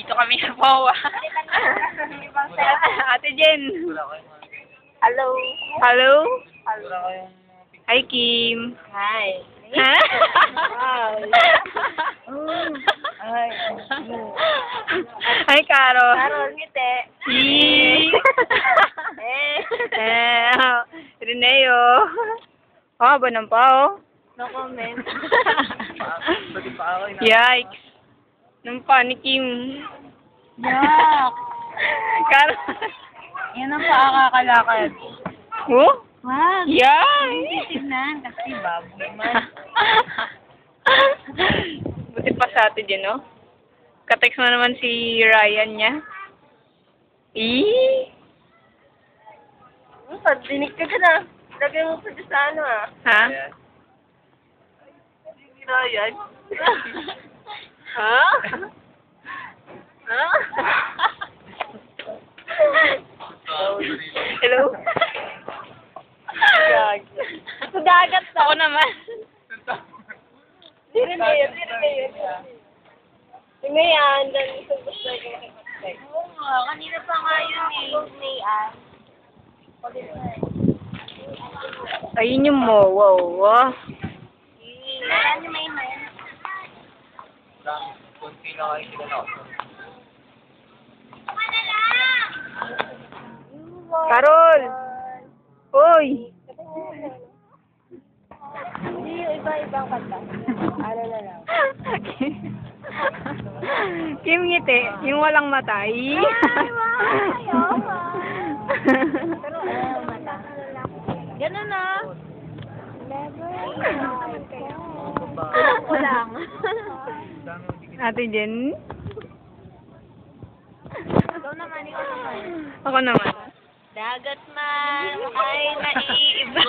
Dito kami sa Pawa. Ate Jen. Hello. Hello? Hello. Hi, Kim. Hi. Ha? Hi. Hi, Carol. Carol, ngiti. Yee. Reneo. Oh, ba ng pao? No comment. Yikes. Nung pa ni Kim. Yak. Carol. Yan ang paakakalakad. Oh? Wag. Yikes. Tignan kasi baboy man. Buti pa sa atin din, no? Katext mo naman si Ryan niya. Dinig ka na. Lagay mo pa dyan sa ano Ha? Ryan. Ha? Ha? Hello? Sa dagat na. Ako naman. Sino na yun? Si Mayan, dan sa gusto ko. Oo nga, kanina pa nga yun eh. Mayan. Ayun yung wow. Ayan yung Mayan. Kunti na kayo sila na. Carol! Hoy! Hindi yung iba-ibang kanta. Ano na lang. Kim ngiti, yung walang mata. Ay, Pero ayaw mata. Ganun na. Never. Ko lang. Ate Jen? Ikaw naman, ikaw naman. Ako naman. Dagat man ay naiiba.